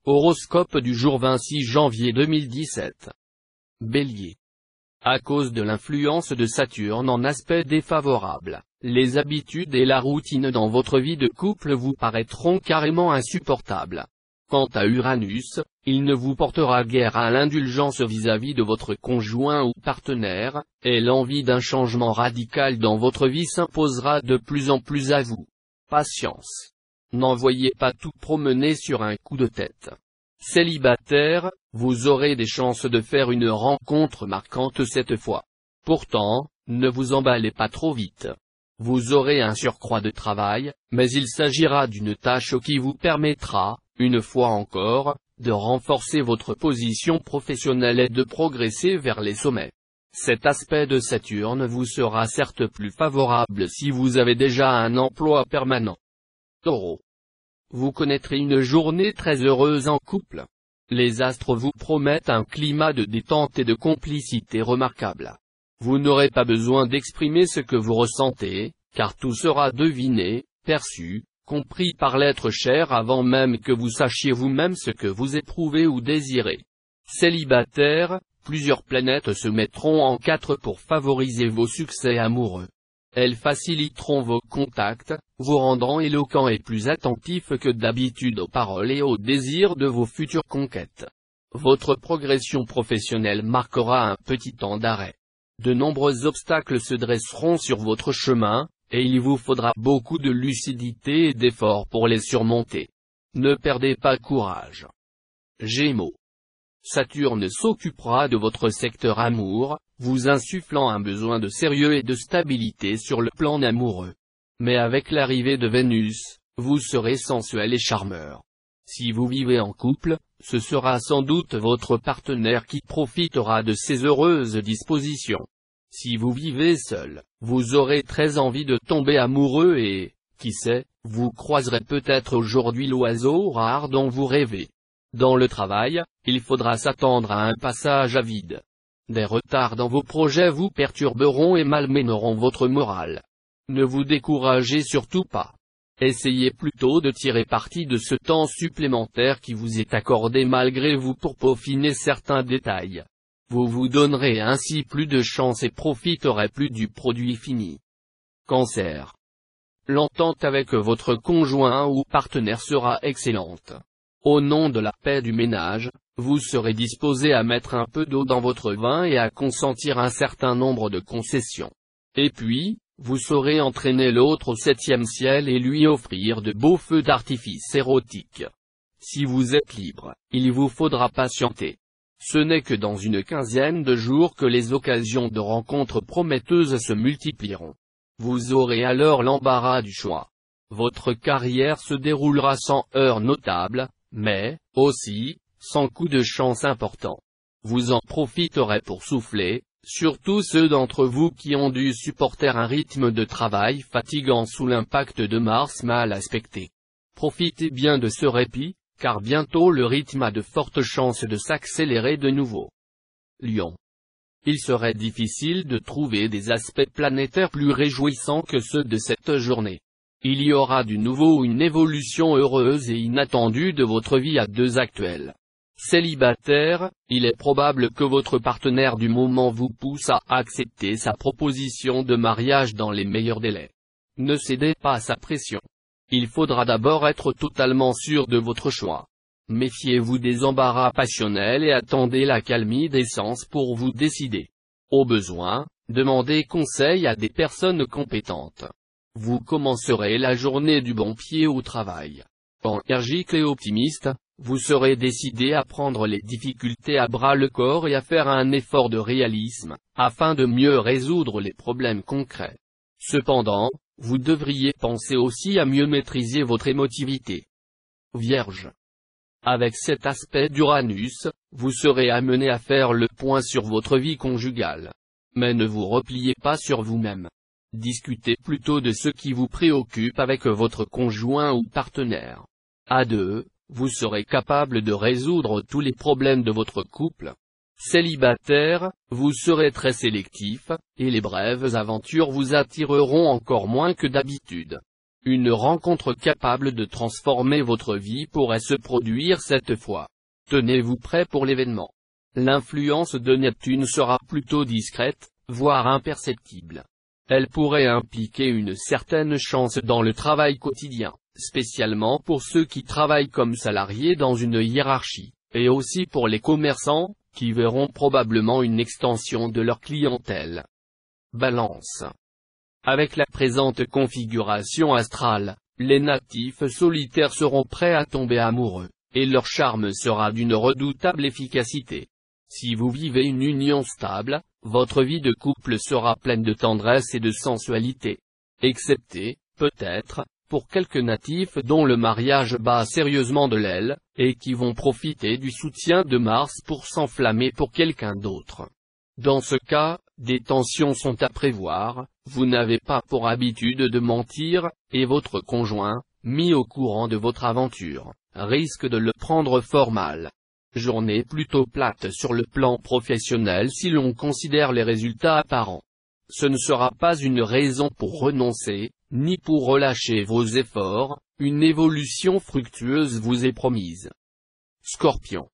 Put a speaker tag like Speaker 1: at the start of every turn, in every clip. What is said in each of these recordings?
Speaker 1: Horoscope du jour 26 janvier 2017. Bélier. À cause de l'influence de Saturne en aspect défavorable, les habitudes et la routine dans votre vie de couple vous paraîtront carrément insupportables. Quant à Uranus, il ne vous portera guère à l'indulgence vis-à-vis de votre conjoint ou partenaire, et l'envie d'un changement radical dans votre vie s'imposera de plus en plus à vous. Patience. N'envoyez pas tout promener sur un coup de tête. Célibataire, vous aurez des chances de faire une rencontre marquante cette fois. Pourtant, ne vous emballez pas trop vite. Vous aurez un surcroît de travail, mais il s'agira d'une tâche qui vous permettra, une fois encore, de renforcer votre position professionnelle et de progresser vers les sommets. Cet aspect de Saturne vous sera certes plus favorable si vous avez déjà un emploi permanent. Taureau. Vous connaîtrez une journée très heureuse en couple. Les astres vous promettent un climat de détente et de complicité remarquable. Vous n'aurez pas besoin d'exprimer ce que vous ressentez, car tout sera deviné, perçu, compris par l'être cher avant même que vous sachiez vous-même ce que vous éprouvez ou désirez. Célibataire, plusieurs planètes se mettront en quatre pour favoriser vos succès amoureux. Elles faciliteront vos contacts, vous rendant éloquent et plus attentif que d'habitude aux paroles et aux désirs de vos futures conquêtes. Votre progression professionnelle marquera un petit temps d'arrêt. De nombreux obstacles se dresseront sur votre chemin, et il vous faudra beaucoup de lucidité et d'efforts pour les surmonter. Ne perdez pas courage. Gémeaux. Saturne s'occupera de votre secteur amour, vous insufflant un besoin de sérieux et de stabilité sur le plan amoureux. Mais avec l'arrivée de Vénus, vous serez sensuel et charmeur. Si vous vivez en couple, ce sera sans doute votre partenaire qui profitera de ces heureuses dispositions. Si vous vivez seul, vous aurez très envie de tomber amoureux et, qui sait, vous croiserez peut-être aujourd'hui l'oiseau rare dont vous rêvez. Dans le travail, il faudra s'attendre à un passage à vide. Des retards dans vos projets vous perturberont et malmèneront votre morale. Ne vous découragez surtout pas. Essayez plutôt de tirer parti de ce temps supplémentaire qui vous est accordé malgré vous pour peaufiner certains détails. Vous vous donnerez ainsi plus de chance et profiterez plus du produit fini. Cancer. L'entente avec votre conjoint ou partenaire sera excellente. Au nom de la paix du ménage, vous serez disposé à mettre un peu d'eau dans votre vin et à consentir un certain nombre de concessions. Et puis, vous saurez entraîner l'autre au 7e ciel et lui offrir de beaux feux d'artifice érotiques. Si vous êtes libre, il vous faudra patienter. Ce n'est que dans une quinzaine de jours que les occasions de rencontres prometteuses se multiplieront. Vous aurez alors l'embarras du choix. Votre carrière se déroulera sans heurts notables, mais, aussi, sans coup de chance important. Vous en profiterez pour souffler, surtout ceux d'entre vous qui ont dû supporter un rythme de travail fatigant sous l'impact de Mars mal aspecté. Profitez bien de ce répit, car bientôt le rythme a de fortes chances de s'accélérer de nouveau. Lion. Il serait difficile de trouver des aspects planétaires plus réjouissants que ceux de cette journée. Il y aura du nouveau une évolution heureuse et inattendue de votre vie à deux actuelle. Célibataire, il est probable que votre partenaire du moment vous pousse à accepter sa proposition de mariage dans les meilleurs délais. Ne cédez pas à sa pression. Il faudra d'abord être totalement sûr de votre choix. Méfiez-vous des embarras passionnels et attendez la calmie des sens pour vous décider. Au besoin, demandez conseil à des personnes compétentes. Vous commencerez la journée du bon pied au travail. Énergique et optimiste, vous serez décidé à prendre les difficultés à bras-le-corps et à faire un effort de réalisme, afin de mieux résoudre les problèmes concrets. Cependant, vous devriez penser aussi à mieux maîtriser votre émotivité. Vierge. Avec cet aspect d'Uranus, vous serez amené à faire le point sur votre vie conjugale. Mais ne vous repliez pas sur vous-même. Discutez plutôt de ce qui vous préoccupe avec votre conjoint ou partenaire. À deux, vous serez capable de résoudre tous les problèmes de votre couple. Célibataire, vous serez très sélectif, et les brèves aventures vous attireront encore moins que d'habitude. Une rencontre capable de transformer votre vie pourrait se produire cette fois. Tenez-vous prêt pour l'événement. L'influence de Neptune sera plutôt discrète, voire imperceptible. Elle pourrait impliquer une certaine chance dans le travail quotidien, spécialement pour ceux qui travaillent comme salariés dans une hiérarchie, et aussi pour les commerçants, qui verront probablement une extension de leur clientèle. Balance. Avec la présente configuration astrale, les natifs solitaires seront prêts à tomber amoureux, et leur charme sera d'une redoutable efficacité. Si vous vivez une union stable, votre vie de couple sera pleine de tendresse et de sensualité. Excepté, peut-être, pour quelques natifs dont le mariage bat sérieusement de l'aile, et qui vont profiter du soutien de Mars pour s'enflammer pour quelqu'un d'autre. Dans ce cas, des tensions sont à prévoir, vous n'avez pas pour habitude de mentir, et votre conjoint, mis au courant de votre aventure, risque de le prendre fort mal. Journée plutôt plate sur le plan professionnel si l'on considère les résultats apparents. Ce ne sera pas une raison pour renoncer, ni pour relâcher vos efforts, une évolution fructueuse vous est promise. Scorpion.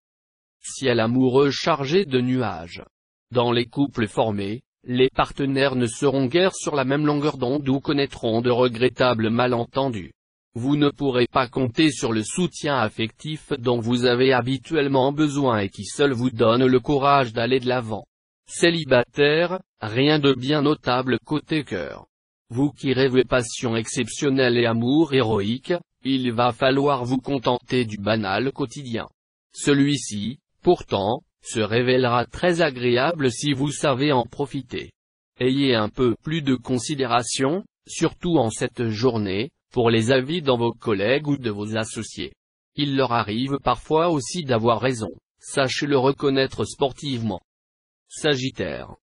Speaker 1: Ciel amoureux chargé de nuages. Dans les couples formés, les partenaires ne seront guère sur la même longueur d'onde ou connaîtront de regrettables malentendus. Vous ne pourrez pas compter sur le soutien affectif dont vous avez habituellement besoin et qui seul vous donne le courage d'aller de l'avant. Célibataire, rien de bien notable côté cœur. Vous qui rêvez passion exceptionnelle et amour héroïque, il va falloir vous contenter du banal quotidien. Celui-ci, pourtant, se révélera très agréable si vous savez en profiter. Ayez un peu plus de considération, surtout en cette journée, pour les avis dans vos collègues ou de vos associés. Il leur arrive parfois aussi d'avoir raison, sachez le reconnaître sportivement. Sagittaire.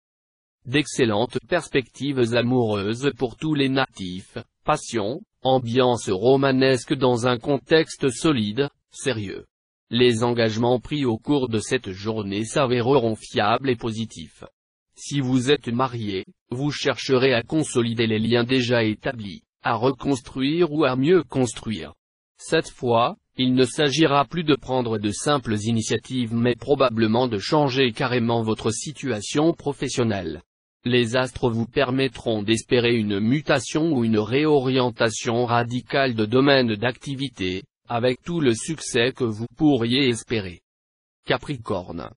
Speaker 1: D'excellentes perspectives amoureuses pour tous les natifs, passion, ambiance romanesque dans un contexte solide, sérieux. Les engagements pris au cours de cette journée s'avéreront fiables et positifs. Si vous êtes marié, vous chercherez à consolider les liens déjà établis, à reconstruire ou à mieux construire. Cette fois, il ne s'agira plus de prendre de simples initiatives mais probablement de changer carrément votre situation professionnelle. Les astres vous permettront d'espérer une mutation ou une réorientation radicale de domaine d'activité, avec tout le succès que vous pourriez espérer. Capricorne.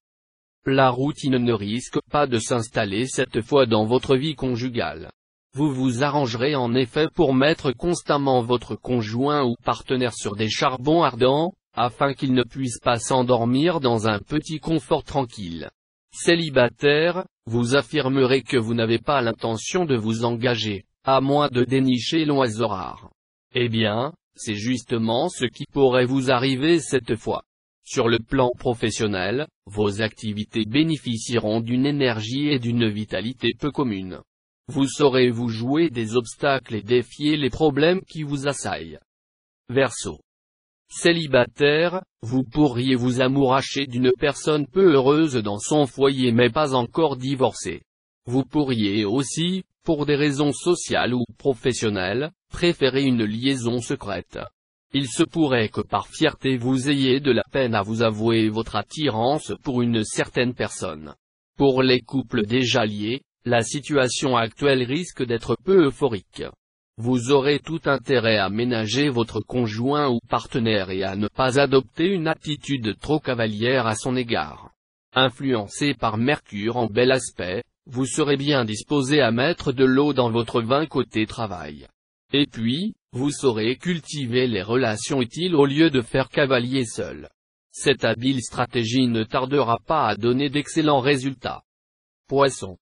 Speaker 1: La routine ne risque pas de s'installer cette fois dans votre vie conjugale. Vous vous arrangerez en effet pour mettre constamment votre conjoint ou partenaire sur des charbons ardents, afin qu'il ne puisse pas s'endormir dans un petit confort tranquille. Célibataire, vous affirmerez que vous n'avez pas l'intention de vous engager, à moins de dénicher l'oiseau rare. Eh bien, c'est justement ce qui pourrait vous arriver cette fois. Sur le plan professionnel, vos activités bénéficieront d'une énergie et d'une vitalité peu communes. Vous saurez vous jouer des obstacles et défier les problèmes qui vous assaillent. Verseau. Célibataire, vous pourriez vous amouracher d'une personne peu heureuse dans son foyer mais pas encore divorcée. Vous pourriez aussi, pour des raisons sociales ou professionnelles, préférer une liaison secrète. Il se pourrait que par fierté vous ayez de la peine à vous avouer votre attirance pour une certaine personne. Pour les couples déjà liés, la situation actuelle risque d'être peu euphorique. Vous aurez tout intérêt à ménager votre conjoint ou partenaire et à ne pas adopter une attitude trop cavalière à son égard. Influencé par Mercure en bel aspect, vous serez bien disposé à mettre de l'eau dans votre vin côté travail. Et puis, vous saurez cultiver les relations utiles au lieu de faire cavalier seul. Cette habile stratégie ne tardera pas à donner d'excellents résultats. Poisson.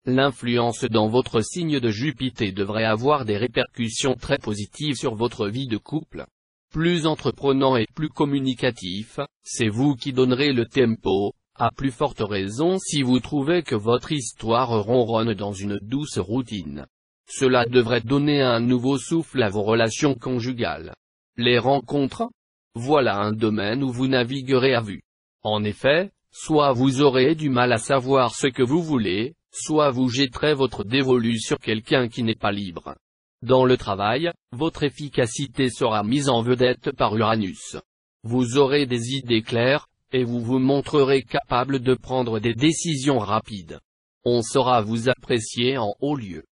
Speaker 1: L'influence dans votre signe de Jupiter devrait avoir des répercussions très positives sur votre vie de couple. Plus entreprenant et plus communicatif, c'est vous qui donnerez le tempo, à plus forte raison si vous trouvez que votre histoire ronronne dans une douce routine. Cela devrait donner un nouveau souffle à vos relations conjugales. Les rencontres? Voilà un domaine où vous naviguerez à vue. En effet, soit vous aurez du mal à savoir ce que vous voulez, soit vous jetterez votre dévolu sur quelqu'un qui n'est pas libre. Dans le travail, votre efficacité sera mise en vedette par Uranus. Vous aurez des idées claires, et vous vous montrerez capable de prendre des décisions rapides. On saura vous apprécier en haut lieu.